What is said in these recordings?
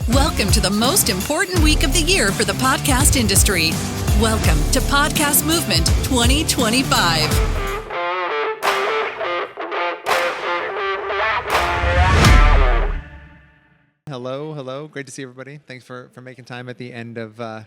Welcome to the most important week of the year for the podcast industry. Welcome to Podcast Movement 2025. Hello. Great to see everybody. Thanks for making time at the end of,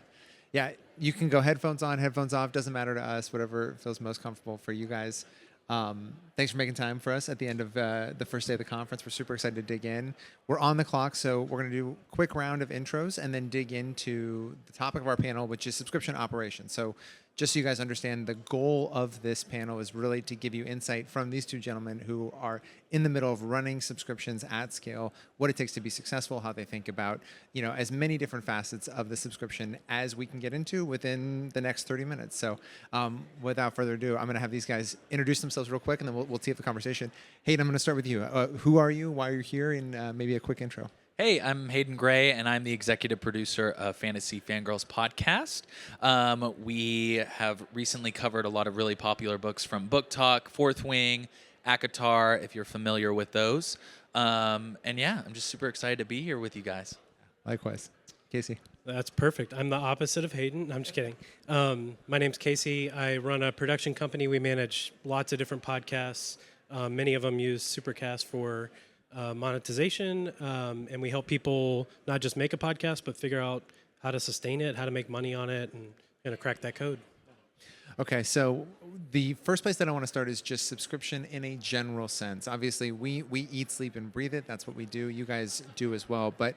you can go headphones on, headphones off. Doesn't matter to us, whatever feels most comfortable for you guys. Thanks for making time for us at the end of the first day of the conference. We're super excited to dig in. We're on the clock, so we're going to do a quick round of intros and then dig into the topic of our panel, which is subscription operations. So just so you guys understand, the goal of this panel is really to give you insight from these two gentlemen who are in the middle of running subscriptions at scale, what it takes to be successful, how they think about, as many different facets of the subscription as we can get into within the next 30 minutes. So without further ado, I'm going to have these guys introduce themselves real quick, and then we'll tee up the conversation. Hayden, I'm going to start with you. Who are you? Why are you here? And maybe a quick intro. Hey, I'm Hayden Gray, and I'm the executive producer of Fantasy Fangirls podcast. We have recently covered a lot of really popular books from Book Talk, Fourth Wing, ACOTAR, if you're familiar with those. I'm just super excited to be here with you guys. Likewise. Casey. That's perfect. I'm the opposite of Hayden. I'm just kidding. My name's Casey. I run a production company. We manage lots of different podcasts. Many of them use Supercast for monetization, and we help people not just make a podcast, but figure out how to sustain it, how to make money on it, and kind of crack that code. Okay, so the first place that I want to start is just subscription in a general sense. Obviously, we eat, sleep, and breathe it. That's what we do. You guys do as well. But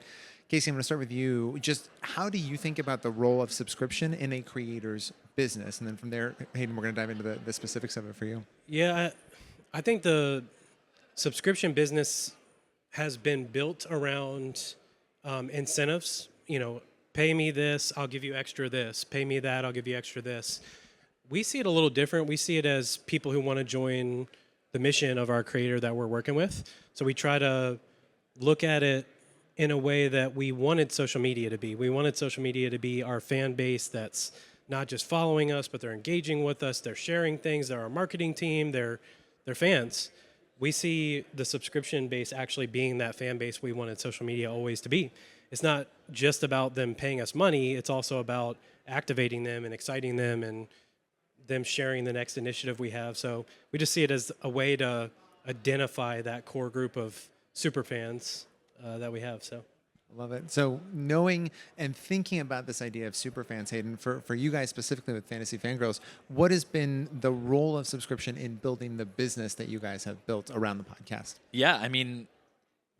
Casey, I'm going to start with you. Just how do you think about the role of subscription in a creator's business? And then from there, Hayden, we're going to dive into the specifics of it for you. Yeah, I think the subscription business has been built around incentives. Pay me this, I'll give you extra this. Pay me that, I'll give you extra this. We see it a little different. We see it as people who want to join the mission of our creator that we're working with. So we try to look at it in a way that we wanted social media to be. We wanted social media to be our fan base that's not just following us, but they're engaging with us. They're sharing things. They're our marketing team. They're fans. We see the subscription base actually being that fan base we wanted social media always to be. It's not just about them paying us money. It's also about activating them and exciting them and them sharing the next initiative we have. So we just see it as a way to identify that core group of super fans that we have. So. Love it. So knowing and thinking about this idea of superfans, Hayden, for you guys specifically with Fantasy Fangirls, what has been the role of subscription in building the business that you guys have built around the podcast? Yeah,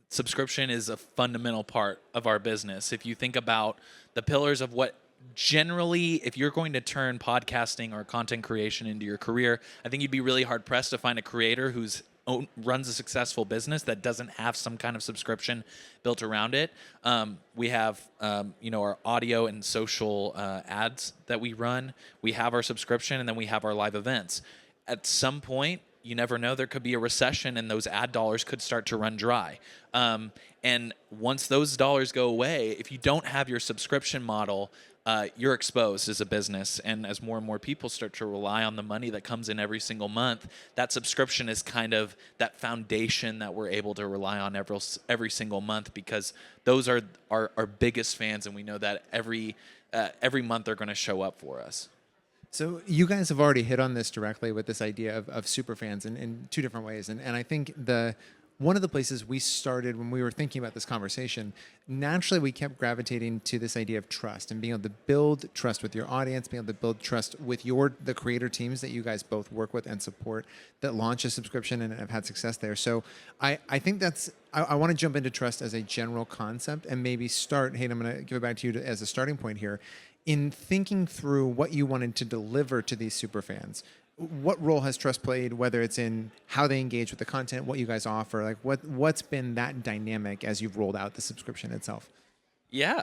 subscription is a fundamental part of our business. If you think about the pillars of what generally, if you're going to turn podcasting or content creation into your career, I think you'd be really hard-pressed to find a creator who's runs a successful business that doesn't have some kind of subscription built around it. We have, our audio and social ads that we run. We have our subscription, and then we have our live events. At some point, you never know, there could be a recession, and those ad dollars could start to run dry. And once those dollars go away, if you don't have your subscription model, you're exposed as a business. And as more and more people start to rely on the money that comes in every single month, that subscription is kind of that foundation that we're able to rely on every single month, because those are our biggest fans, and we know that every month they're going to show up for us. So you guys have already hit on this directly with this idea of superfans in two different ways. And I think one of the places we started when we were thinking about this conversation, naturally we kept gravitating to this idea of trust and being able to build trust with your audience, being able to build trust with the creator teams that you guys both work with and support that launch a subscription and have had success there. So I think I want to jump into trust as a general concept and maybe start, Hayden, I'm going to give it back to you as a starting point here. In thinking through what you wanted to deliver to these superfans, what role has trust played, whether it's in how they engage with the content, what you guys offer, like what's been that dynamic as you've rolled out the subscription itself? Yeah,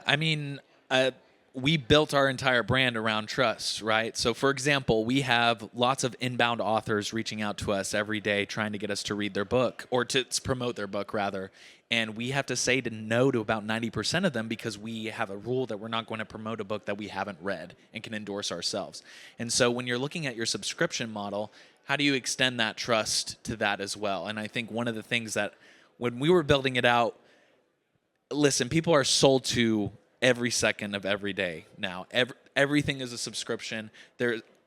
we built our entire brand around trust, right? So, for example, we have lots of inbound authors reaching out to us every day trying to get us to read their book, or to promote their book, rather. And we have to say no to about 90% of them, because we have a rule that we're not going to promote a book that we haven't read and can endorse ourselves. And so when you're looking at your subscription model, how do you extend that trust to that as well? And I think one of the things that when we were building it out, listen, people are sold to every second of every day now. Everything is a subscription.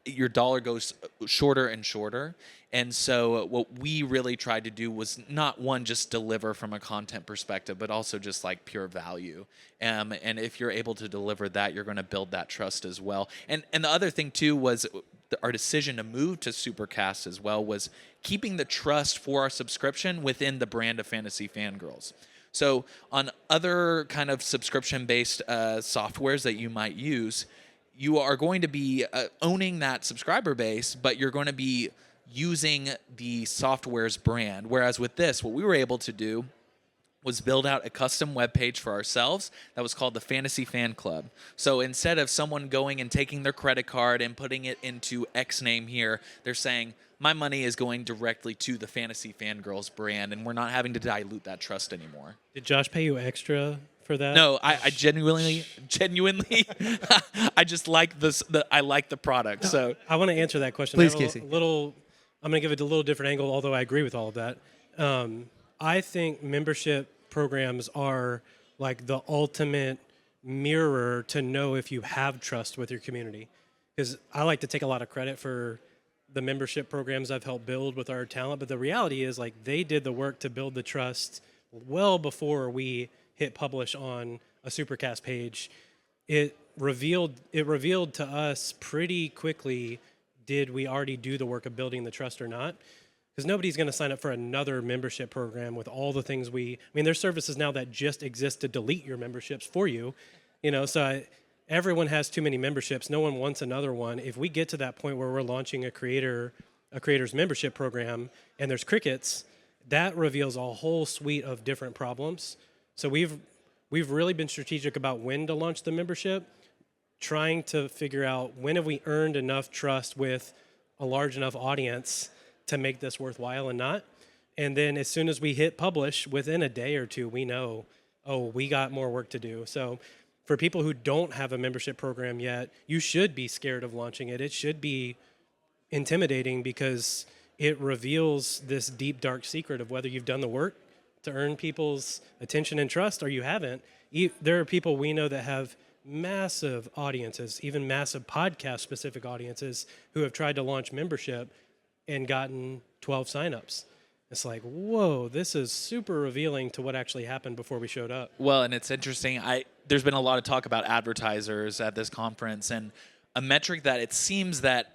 Your dollar goes shorter and shorter. And so what we really tried to do was not one, just deliver from a content perspective, but also just like pure value. And if you're able to deliver that, you're going to build that trust as well. And the other thing too was our decision to move to Supercast as well was keeping the trust for our subscription within the brand of Fantasy Fangirls. So on other kind of subscription-based softwares that you might use, you are going to be owning that subscriber base, but you're going to be using the software's brand. Whereas with this, what we were able to do was build out a custom web page for ourselves that was called the Fantasy Fan Club. So instead of someone going and taking their credit card and putting it into X name here, they're saying, my money is going directly to the Fantasy Fangirls brand, and we're not having to dilute that trust anymore. Did Josh pay you extra for that? No, I genuinely, I just like this. I like the product. So I want to answer that question. Please, I have Casey. I'm going to give it a little different angle, although I agree with all of that. I think membership programs are like the ultimate mirror to know if you have trust with your community. Because I like to take a lot of credit for the membership programs I've helped build with our talent, but the reality is like they did the work to build the trust well before we hit publish on a Supercast page. It revealed to us pretty quickly, did we already do the work of building the trust or not? Because nobody's going to sign up for another membership program with all the things there's services now that just exist to delete your memberships for you, so everyone has too many memberships. No one wants another one. If we get to that point where we're launching a creator's membership program and there's crickets, that reveals a whole suite of different problems. So we've really been strategic about when to launch the membership, trying to figure out when have we earned enough trust with a large enough audience to make this worthwhile and not. And then as soon as we hit publish, within a day or two, we know, we got more work to do. So for people who don't have a membership program yet, you should be scared of launching it. It should be intimidating because it reveals this deep, dark secret of whether you've done the work to earn people's attention and trust or you haven't. There are people we know that have massive audiences, even massive podcast-specific audiences, who have tried to launch membership and gotten 12 signups. It's like, whoa, this is super revealing to what actually happened before we showed up. Well, and it's interesting. There's been a lot of talk about advertisers at this conference, and a metric that it seems that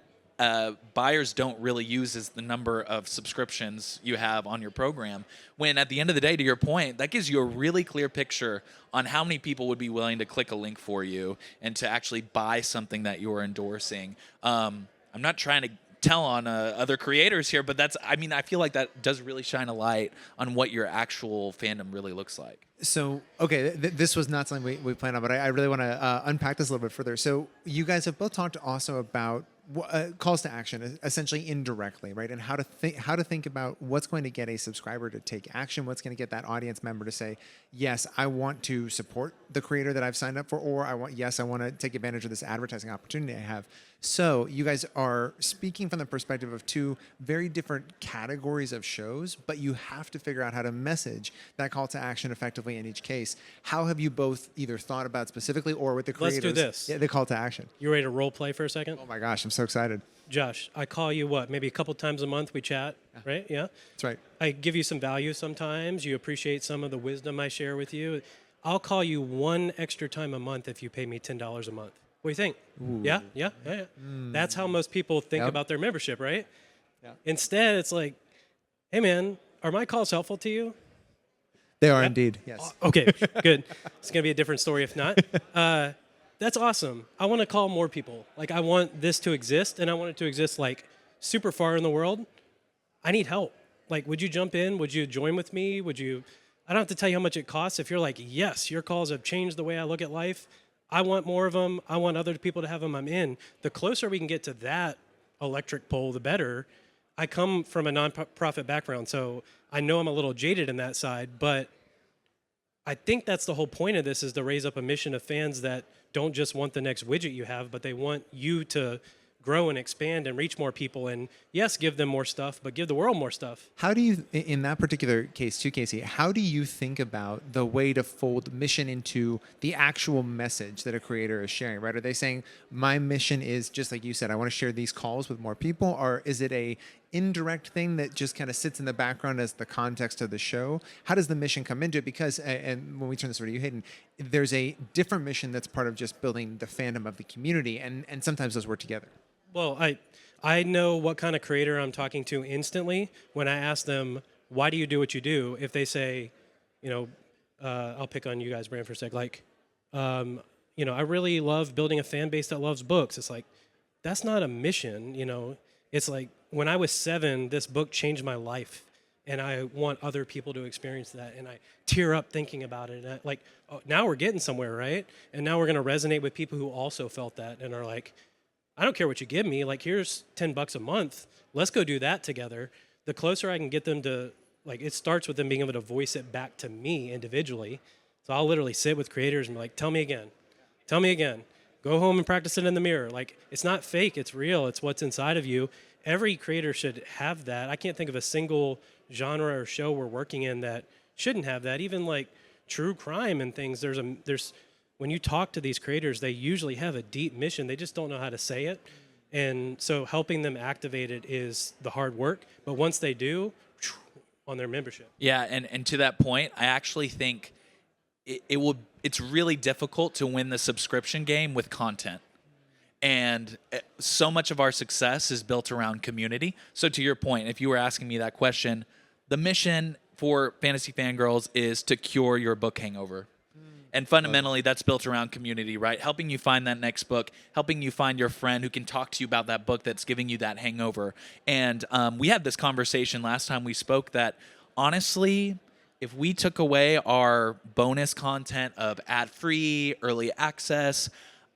buyers don't really use is the number of subscriptions you have on your program. When at the end of the day, to your point, that gives you a really clear picture on how many people would be willing to click a link for you and to actually buy something that you're endorsing. I'm not trying to tell on other creators here, but I feel like that does really shine a light on what your actual fandom really looks like. So, okay, this was not something we planned on, but I really want to unpack this a little bit further. So you guys have both talked also about calls to action, essentially indirectly, right? And how to think about what's going to get a subscriber to take action, what's going to get that audience member to say, yes, I want to support the creator that I've signed up for, or I want to take advantage of this advertising opportunity I have. So you guys are speaking from the perspective of two very different categories of shows, but you have to figure out how to message that call to action effectively in each case. How have you both either thought about specifically or with the creators? Let's do this. Yeah, the call to action. You ready to role play for a second? Oh my gosh, I'm so excited. Josh, I call you maybe a couple times a month we chat, right? Yeah? That's right. I give you some value sometimes. You appreciate some of the wisdom I share with you. I'll call you one extra time a month if you pay me $10 a month. What do you think? Ooh. Yeah. That's how most people think about their membership, right? Yeah. Instead, it's like, hey, man, are my calls helpful to you? They are indeed, yes. Okay, good. It's going to be a different story if not. That's awesome. I want to call more people. Like, I want this to exist, and I want it to exist, like, super far in the world. I need help. Like, would you jump in? Would you join with me? I don't have to tell you how much it costs. If you're like, yes, your calls have changed the way I look at life, I want more of them. I want other people to have them. I'm in. The closer we can get to that electric pole, the better. I come from a nonprofit background, so I know I'm a little jaded in that side, but I think that's the whole point of this, is to raise up a mission of fans that don't just want the next widget you have, but they want you to grow and expand and reach more people, and yes, give them more stuff, but give the world more stuff. How do you, in that particular case too, Casey, how do you think about the way to fold mission into the actual message that a creator is sharing, right? Are they saying, my mission is, just like you said, I want to share these calls with more people, or is it a indirect thing that just kind of sits in the background as the context of the show? How does the mission come into it? Because, and when we turn this over to you, Hayden, there's a different mission that's part of just building the fandom of the community, and sometimes those work together. Well, I know what kind of creator I'm talking to instantly when I ask them, why do you do what you do? If they say, I'll pick on you guys, Brand, for a sec. Like, I really love building a fan base that loves books. It's like, that's not a mission, It's like, when I was 7, this book changed my life, and I want other people to experience that, and I tear up thinking about it. And now we're getting somewhere, right? And now we're going to resonate with people who also felt that and are like, I don't care what you give me. Like, here's $10 a month. Let's go do that together. The closer I can get them to, it starts with them being able to voice it back to me individually. So I'll literally sit with creators and be like, tell me again. Tell me again. Go home and practice it in the mirror. It's not fake. It's real. It's what's inside of you. Every creator should have that. I can't think of a single genre or show we're working in that shouldn't have that. Even true crime and things, there's when you talk to these creators, they usually have a deep mission. They just don't know how to say it. And so helping them activate it is the hard work. But once they do, on their membership. Yeah, and to that point, I actually think it's really difficult to win the subscription game with content. And so much of our success is built around community. So to your point, if you were asking me that question, the mission for Fantasy Fangirls is to cure your book hangover. And fundamentally, that's built around community, right? Helping you find that next book, helping you find your friend who can talk to you about that book that's giving you that hangover. And we had this conversation last time we spoke that, honestly, if we took away our bonus content of ad-free, early access,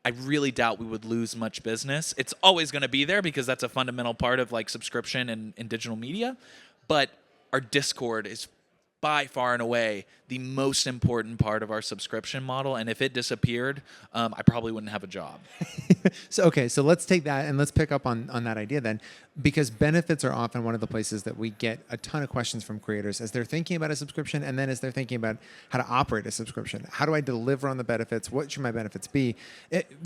I really doubt we would lose much business. It's always going to be there because that's a fundamental part of subscription and digital media. But our Discord is by far and away the most important part of our subscription model. And if it disappeared, I probably wouldn't have a job. So let's take that and let's pick up on that idea then, because benefits are often one of the places that we get a ton of questions from creators as they're thinking about a subscription, and then as they're thinking about how to operate a subscription. How do I deliver on the benefits? What should my benefits be?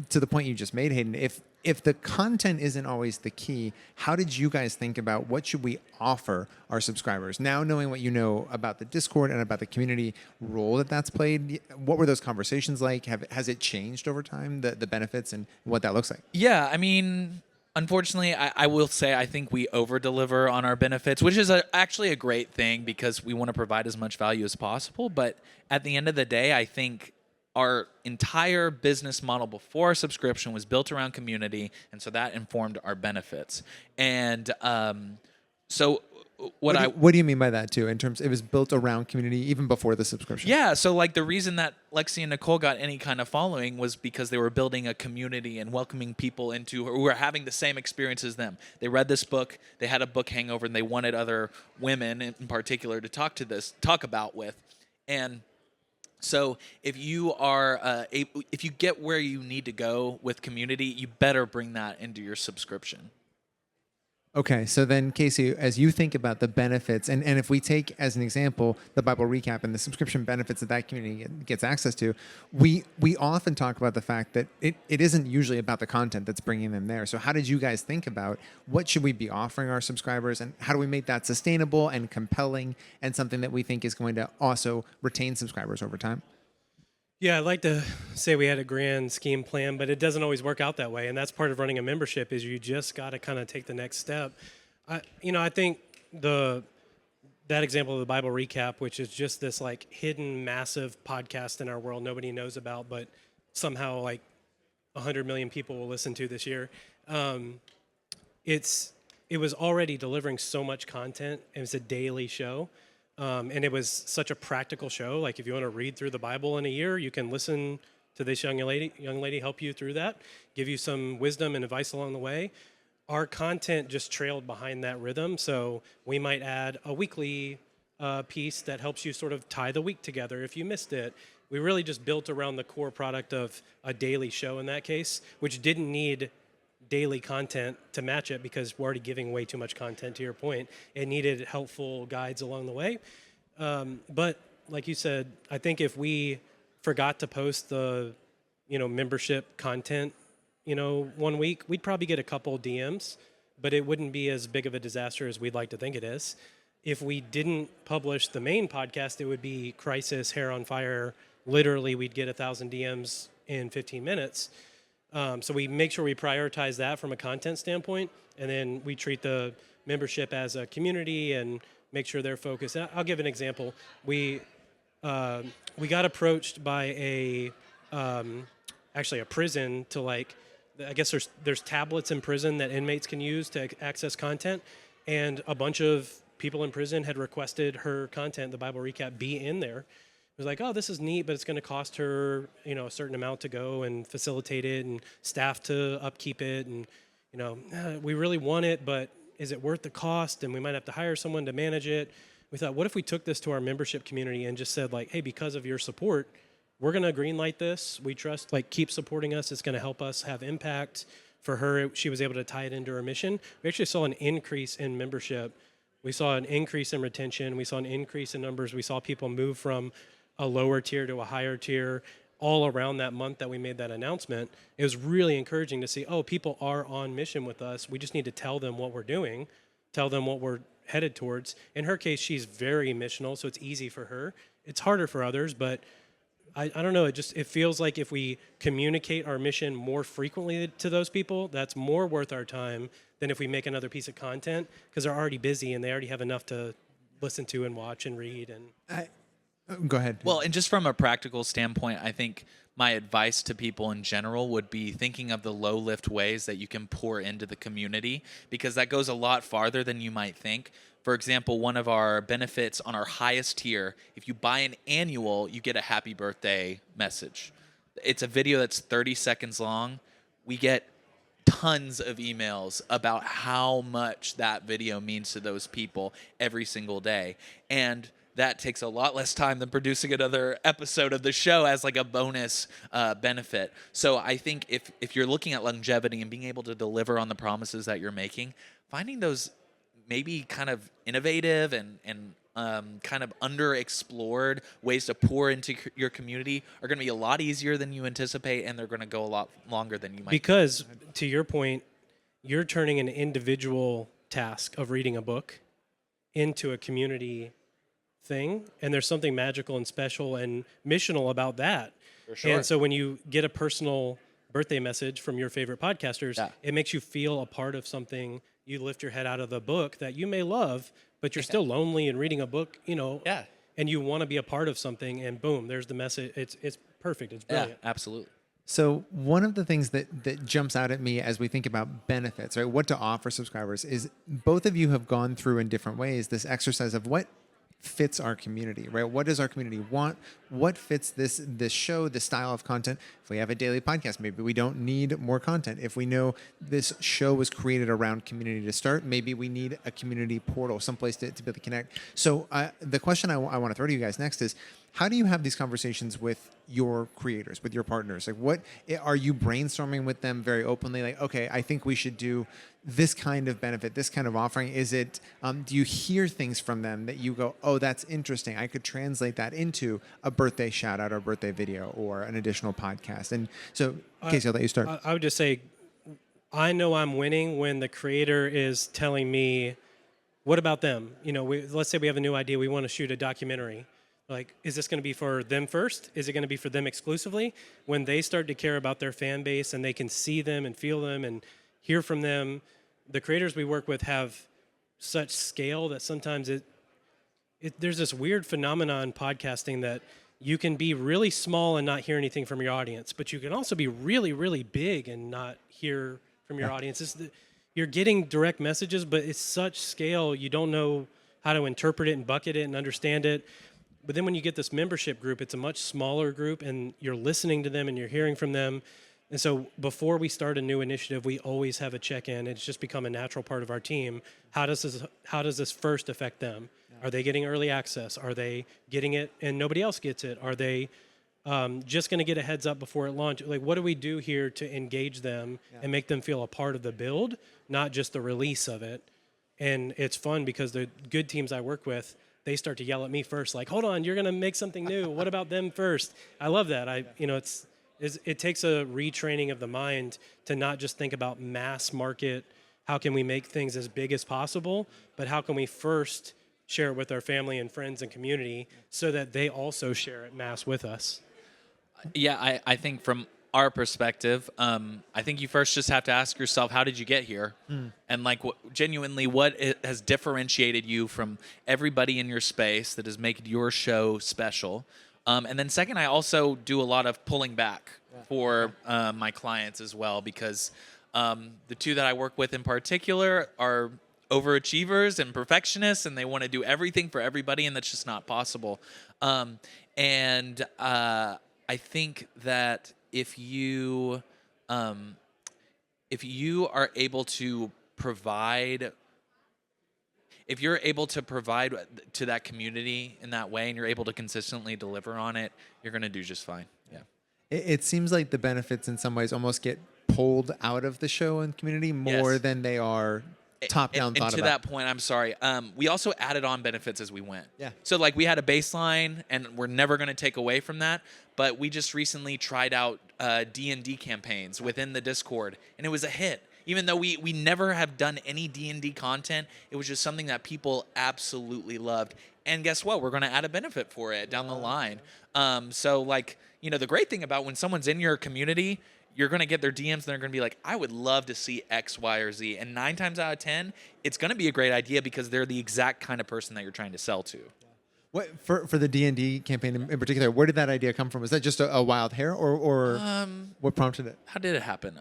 To the point you just made, Hayden, if the content isn't always the key, how did you guys think about what should we offer our subscribers? Now knowing what you know about the Discord and about the community role that's played, what were those conversations like? Has it changed over time, the benefits and what that looks like? Yeah, I mean, unfortunately, I will say I think we over-deliver on our benefits, which is actually a great thing because we want to provide as much value as possible. But at the end of the day, I think our entire business model before our subscription was built around community, and so that informed our benefits. And so what do you mean by that too? In terms, it was built around community even before the subscription. Yeah, so the reason that Lexi and Nicole got any kind of following was because they were building a community and welcoming people into who were having the same experience as them. They read this book, they had a book hangover, and they wanted other women in particular to talk about with. And so if you are if you get where you need to go with community, you better bring that into your subscription. Okay, so then Casey, as you think about the benefits, and if we take as an example the Bible recap and the subscription benefits that community gets access to, we often talk about the fact that it isn't usually about the content that's bringing them there. So how did you guys think about what should we be offering our subscribers, and how do we make that sustainable and compelling and something that we think is going to also retain subscribers over time? Yeah, I'd like to say we had a grand scheme plan, but it doesn't always work out that way. And that's part of running a membership is you just got to kind of take the next step. I think that example of the Bible recap, which is just this hidden massive podcast in our world nobody knows about, but somehow 100 million people will listen to this year. It was already delivering so much content. It was a daily show. And it was such a practical show. If you want to read through the Bible in a year, you can listen to this young lady help you through that, give you some wisdom and advice along the way. Our content just trailed behind that rhythm, so we might add a weekly piece that helps you sort of tie the week together if you missed it. We really just built around the core product of a daily show in that case, which didn't need daily content to match it because we're already giving way too much content, to your point. It needed helpful guides along the way. But like you said, I think if we forgot to post the, membership content, 1 week, we'd probably get a couple DMs, but it wouldn't be as big of a disaster as we'd like to think it is. If we didn't publish the main podcast, it would be crisis, hair on fire. Literally, we'd get 1,000 DMs in 15 minutes. So we make sure we prioritize that from a content standpoint, and then we treat the membership as a community and make sure they're focused. And I'll give an example. We got approached by actually a prison to I guess there's tablets in prison that inmates can use to access content, and a bunch of people in prison had requested her content, the Bible recap, be in there. It was like, oh, this is neat, but it's going to cost her, a certain amount to go and facilitate it and staff to upkeep it. And, we really want it, but is it worth the cost? And we might have to hire someone to manage it. We thought, what if we took this to our membership community and just said hey, because of your support, we're going to greenlight this. We trust, keep supporting us. It's going to help us have impact. For her, she was able to tie it into her mission. We actually saw an increase in membership. We saw an increase in retention. We saw an increase in numbers. We saw people move from a lower tier to a higher tier all around that month that we made that announcement. It was really encouraging to see, people are on mission with us. We just need to tell them what we're doing, tell them what we're headed towards. In her case, she's very missional, so it's easy for her. It's harder for others, but I don't know. It feels like if we communicate our mission more frequently to those people, that's more worth our time than if we make another piece of content, because they're already busy and they already have enough to listen to and watch and read. And Go ahead. Well, and just from a practical standpoint, I think my advice to people in general would be thinking of the low lift ways that you can pour into the community, because that goes a lot farther than you might think. For example, one of our benefits on our highest tier, if you buy an annual, you get a happy birthday message. It's a video that's 30 seconds long. We get tons of emails about how much that video means to those people every single day. And that takes a lot less time than producing another episode of the show as a bonus benefit. So I think if you're looking at longevity and being able to deliver on the promises that you're making, finding those maybe kind of innovative and kind of underexplored ways to pour into your community are going to be a lot easier than you anticipate, and they're going to go a lot longer than you might. Because, to your point, you're turning an individual task of reading a book into a community thing, and there's something magical and special and missional about that. For sure. And so when you get a personal birthday message from your favorite podcasters, it makes you feel a part of something. You lift your head out of the book that you may love, but you're still lonely and reading a book, and you want to be a part of something, and boom, there's the message. It's perfect. It's brilliant. Yeah, absolutely. So one of the things that jumps out at me as we think about benefits, right, what to offer subscribers, is both of you have gone through in different ways this exercise of what fits our community, right? What does our community want? What fits this show, this style of content? If we have a daily podcast, maybe we don't need more content. If we know this show was created around community to start, maybe we need a community portal, someplace to be able to connect. So the question I want to throw to you guys next is, how do you have these conversations with your creators, with your partners? What are you brainstorming with them very openly? Okay, I think we should do this kind of benefit, this kind of offering. Is it, do you hear things from them that you go, oh, that's interesting, I could translate that into a birthday shout out or birthday video or an additional podcast? And so, Casey, I'll let you start. I would just say, I know I'm winning when the creator is telling me, what about them? Let's say we have a new idea, we want to shoot a documentary. Is this going to be for them first? Is it going to be for them exclusively? When they start to care about their fan base and they can see them and feel them and hear from them, the creators we work with have such scale that sometimes there's this weird phenomenon in podcasting that you can be really small and not hear anything from your audience, but you can also be really, really big and not hear from your audience. You're getting direct messages, but it's such scale, you don't know how to interpret it and bucket it and understand it. But then when you get this membership group, it's a much smaller group, and you're listening to them and you're hearing from them. And so before we start a new initiative, we always have a check-in. It's just become a natural part of our team. How does this first affect them? Are they getting early access? Are they getting it and nobody else gets it? Are they just going to get a heads up before it launches. Like, what do we do here to engage them and make them feel a part of the build, not just the release of it? And it's fun because the good teams I work with, they start to yell at me first, like, hold on, you're going to make something new. What about them first? I love that. It takes a retraining of the mind to not just think about mass market, how can we make things as big as possible, but how can we first share it with our family and friends and community so that they also share it mass with us. Yeah, I think from our perspective, I think you first just have to ask yourself, how did you get here? And like, genuinely, what has differentiated you from everybody in your space that has made your show special? And then second, I also do a lot of pulling back for my clients as well, because the two that I work with in particular are overachievers and perfectionists, and they want to do everything for everybody, and that's just not possible. I think that if you are able to provide, if you're able to provide to that community in that way, and you're able to consistently deliver on it, you're going to do just fine. Yeah. It seems like the benefits in some ways almost get pulled out of the show and community more than they are top-down thought about. And to that point, I'm sorry, we also added on benefits as we went. Yeah. So like we had a baseline, and we're never going to take away from that, but we just recently tried out D&D campaigns within the Discord, and it was a hit. Even though we never have done any D&D content, it was just something that people absolutely loved. And guess what? We're going to add a benefit for it down the line. So like, the great thing about when someone's in your community, you're going to get their DMs and they're going to be like, I would love to see X, Y, or Z. And 9 times out of 10, it's going to be a great idea because they're the exact kind of person that you're trying to sell to. What for the D&D campaign in particular, where did that idea come from? Was that just a wild hair, or what prompted it? How did it happen?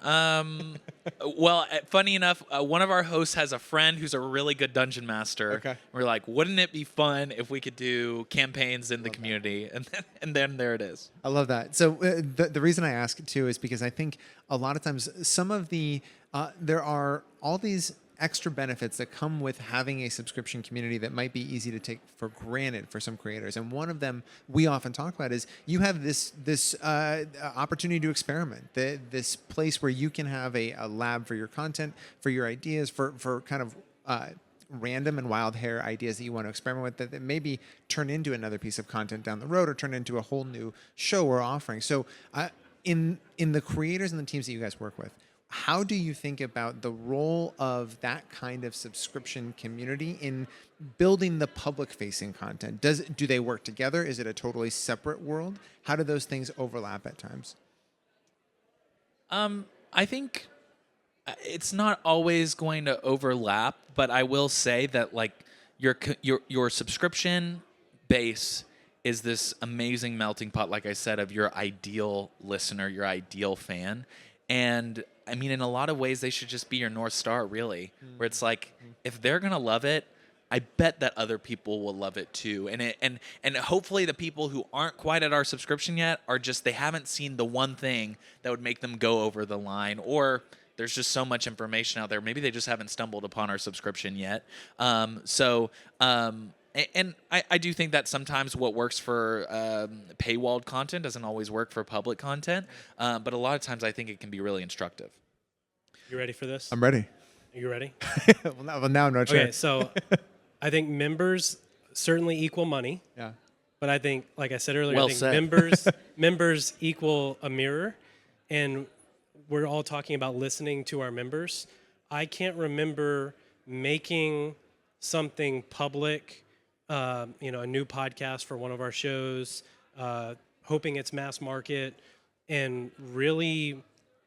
Well, funny enough, one of our hosts has a friend who's a really good dungeon master. Okay. We're like, wouldn't it be fun if we could do campaigns in the community? And then there it is. I love that. So the reason I ask too is because I think a lot of times some of the there are all these extra benefits that come with having a subscription community that might be easy to take for granted for some creators. And one of them we often talk about is you have this opportunity to experiment, this place where you can have a lab for your content, for your ideas, for kind of random and wild hair ideas that you want to experiment with that maybe turn into another piece of content down the road or turn into a whole new show or offering. So in the creators and the teams that you guys work with, how do you think about the role of that kind of subscription community in building the public-facing content? Do they work together? Is it a totally separate world? How do those things overlap at times? I think it's not always going to overlap, but I will say that like your subscription base is this amazing melting pot, like I said, of your ideal listener, your ideal fan. And I mean, in a lot of ways, they should just be your North Star, really, where it's like, if they're going to love it, I bet that other people will love it too. And hopefully the people who aren't quite at our subscription yet are just, they haven't seen the one thing that would make them go over the line, or there's just so much information out there. Maybe they just haven't stumbled upon our subscription yet. And I do think that sometimes what works for paywalled content doesn't always work for public content. But a lot of times I think it can be really instructive. You ready for this? I'm ready. Are you ready? well, now I'm not sure. Okay, so I think members certainly equal money. Yeah. But I think, like I said earlier, Well I think said. members equal a mirror. And we're all talking about listening to our members. I can't remember making something public, a new podcast for one of our shows, hoping it's mass market, and really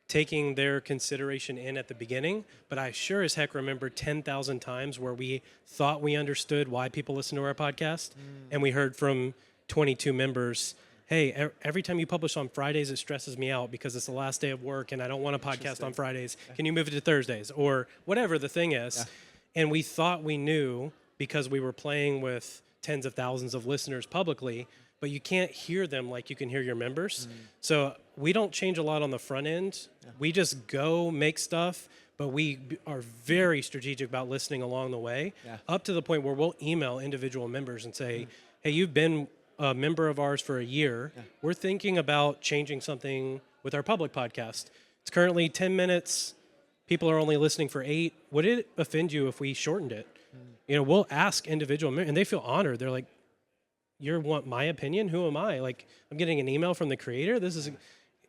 taking their consideration in at the beginning. But I sure as heck remember 10,000 times where we thought we understood why people listen to our podcast, and we heard from 22 members, hey, every time you publish on Fridays, it stresses me out because it's the last day of work and I don't want a podcast on Fridays. Can you move it to Thursdays? Or whatever the thing is. Yeah. And we thought we knew because we were playing with tens of thousands of listeners publicly, but you can't hear them like you can hear your members. So we don't change a lot on the front end. Yeah. We just go make stuff, but we are very strategic about listening along the way, up to the point where we'll email individual members and say, hey, you've been a member of ours for a year. We're thinking about changing something with our public podcast. It's currently 10 minutes. People are only listening for 8. Would it offend you if we shortened it? We'll ask individual, and they feel honored. They're like, you want my opinion? Who am I? Like, I'm getting an email from the creator.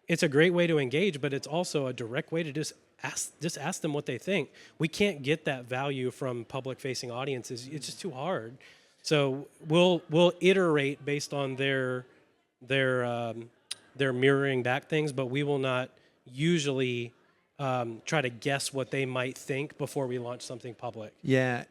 It's a great way to engage, but it's also a direct way to just ask them what they think. We can't get that value from public-facing audiences. It's just too hard. So we'll iterate based on their mirroring back things, but we will not usually try to guess what they might think before we launch something public. Yeah.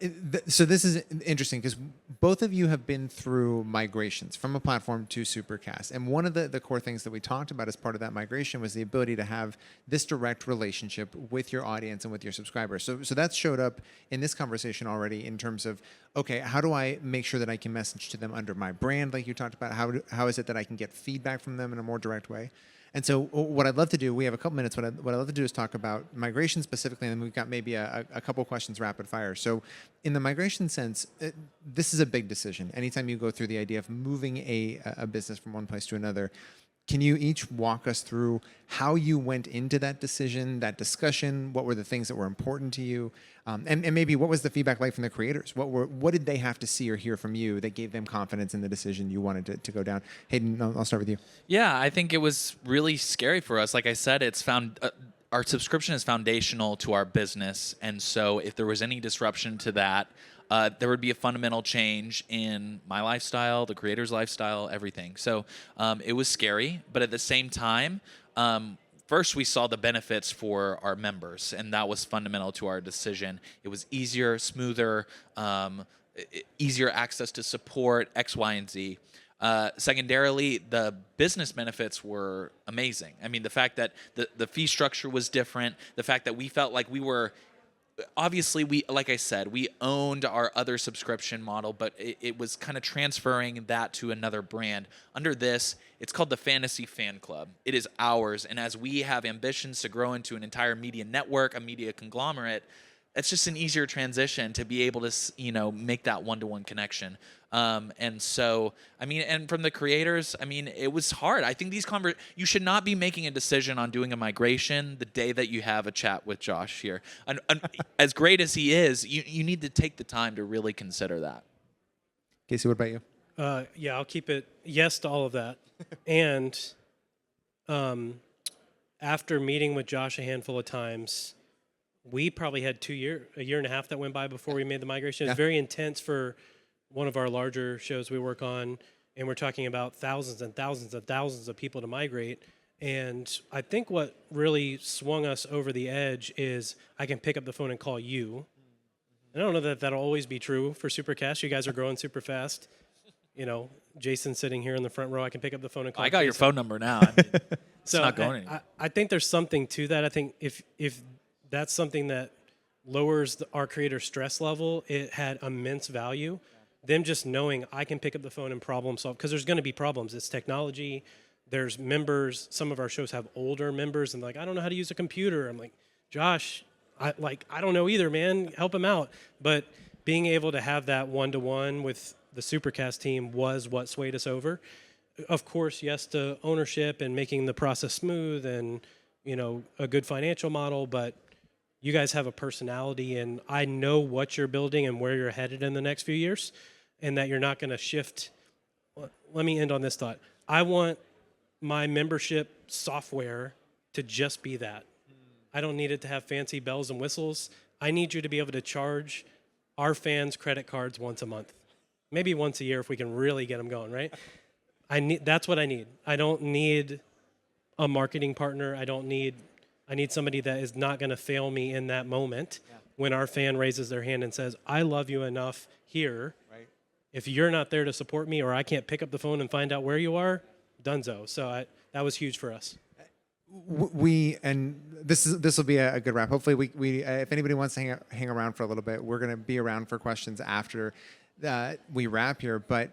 So this is interesting because both of you have been through migrations from a platform to Supercast. And one of the core things that we talked about as part of that migration was the ability to have this direct relationship with your audience and with your subscribers. So that's showed up in this conversation already in terms of, okay, how do I make sure that I can message to them under my brand like you talked about? How is it that I can get feedback from them in a more direct way? And so what I'd love to do, we have a couple minutes, what I'd love to do is talk about migration specifically, and then we've got maybe a couple questions rapid fire. So in the migration sense, this is a big decision. Anytime you go through the idea of moving a business from one place to another, can you each walk us through how you went into that decision, that discussion? What were the things that were important to you? And maybe what was the feedback like from the creators? What did they have to see or hear from you that gave them confidence in the decision you wanted to go down? Hayden, I'll start with you. Yeah, I think it was really scary for us. Like I said, our subscription is foundational to our business. And so if there was any disruption to that, there would be a fundamental change in my lifestyle, the creator's lifestyle, everything. So it was scary, but at the same time, first we saw the benefits for our members, and that was fundamental to our decision. It was easier, smoother, easier access to support, X, Y, and Z. Secondarily, the business benefits were amazing. I mean, the fact that the fee structure was different, the fact that we felt like we were obviously, like I said, we owned our other subscription model, but it was kind of transferring that to another brand. Under this, it's called the Fantasy Fan Club. It is ours, and as we have ambitions to grow into an entire media network, a media conglomerate, it's just an easier transition to be able to, make that one-to-one connection. And so, and from the creators, it was hard. I think you should not be making a decision on doing a migration the day that you have a chat with Josh here. And as great as he is, you need to take the time to really consider that. Casey, what about you? Yeah, I'll keep it yes to all of that. And after meeting with Josh a handful of times, we probably had a year and a half that went by before we made the migration. It was very intense for one of our larger shows we work on, and we're talking about thousands and thousands and thousands of people to migrate. And I think what really swung us over the edge is I can pick up the phone and call you. And I don't know that that'll always be true for Supercast. You guys are growing super fast. Jason's sitting here in the front row. I can pick up the phone and call. I got your phone number now. It's not going anywhere. I think there's something to that. I think if that's something that lowers our creator stress level, it had immense value. Them just knowing I can pick up the phone and problem solve, because there's going to be problems. It's technology. There's members. Some of our shows have older members, and I don't know how to use a computer. I'm like, Josh, I don't know either, man. Help him out. But being able to have that one-to-one with the Supercast team was what swayed us over. Of course, yes to ownership and making the process smooth and, a good financial model, but you guys have a personality, and I know what you're building and where you're headed in the next few years, and that you're not going to shift. Let me end on this thought. I want my membership software to just be that. I don't need it to have fancy bells and whistles. I need you to be able to charge our fans credit cards once a month, maybe once a year if we can really get them going, right? That's what I need. I don't need a marketing partner. I need somebody that is not going to fail me in that moment when our fan raises their hand and says, I love you enough here. Right. If you're not there to support me, or I can't pick up the phone and find out where you are, dunzo. So that was huge for us. This will be a good wrap. Hopefully we if anybody wants to hang around for a little bit, we're going to be around for questions after we wrap here. But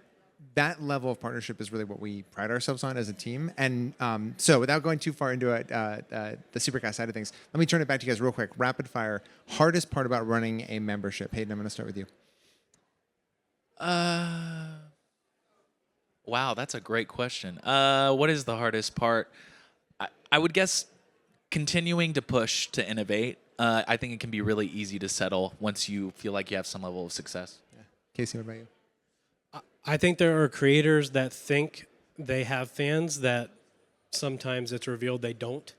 that level of partnership is really what we pride ourselves on as a team. And so without going too far into the Supercast side of things, let me turn it back to you guys real quick. Rapid fire. Hardest part about running a membership. Hayden, I'm going to start with you. Wow, that's a great question. What is the hardest part? I would guess continuing to push to innovate. I think it can be really easy to settle once you feel like you have some level of success. Yeah. Casey, what about you? I think there are creators that think they have fans that sometimes it's revealed they don't.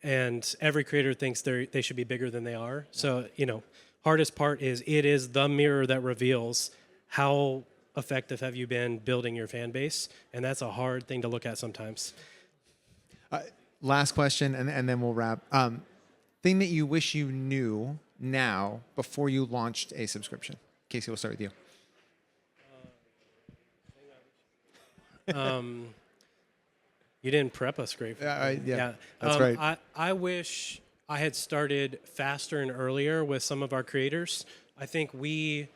And every creator thinks they should be bigger than they are. So, hardest part is it is the mirror that reveals how effective have you been building your fan base. And that's a hard thing to look at sometimes. Last question, and then we'll wrap. Thing that you wish you knew now before you launched a subscription. Casey, we'll start with you. You didn't prep us great. Yeah, that's right. I wish I had started faster and earlier with some of our creators. I think we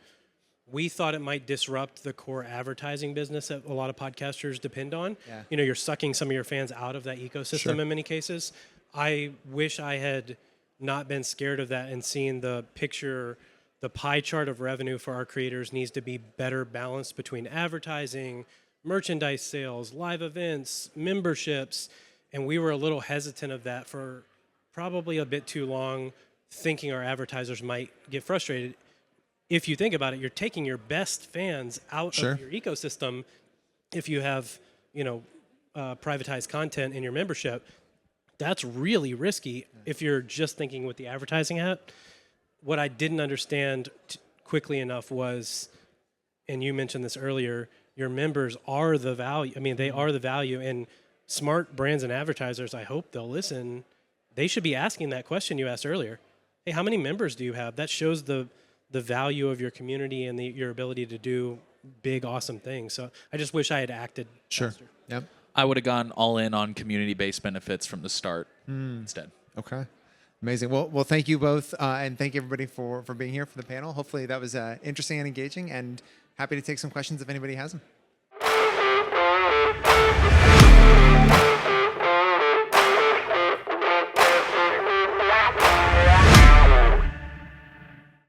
thought it might disrupt the core advertising business that a lot of podcasters depend on. Yeah. You're sucking some of your fans out of that ecosystem in many cases. I wish I had not been scared of that and seen the picture, the pie chart of revenue for our creators needs to be better balanced between advertising, merchandise sales, live events, memberships, and we were a little hesitant of that for probably a bit too long, thinking our advertisers might get frustrated. If you think about it, you're taking your best fans out of your ecosystem if you have, privatized content in your membership. That's really risky if you're just thinking with the advertising hat. What I didn't understand quickly enough was, and you mentioned this earlier, your members are the value. I mean, they are the value. And smart brands and advertisers, I hope they'll listen. They should be asking that question you asked earlier. Hey, how many members do you have? That shows the value of your community and your ability to do big, awesome things. So I just wish I had acted faster. Yep. I would have gone all in on community-based benefits from the start instead. Okay. Amazing. Well, thank you both, and thank you everybody for being here for the panel. Hopefully that was interesting and engaging, and happy to take some questions if anybody has them.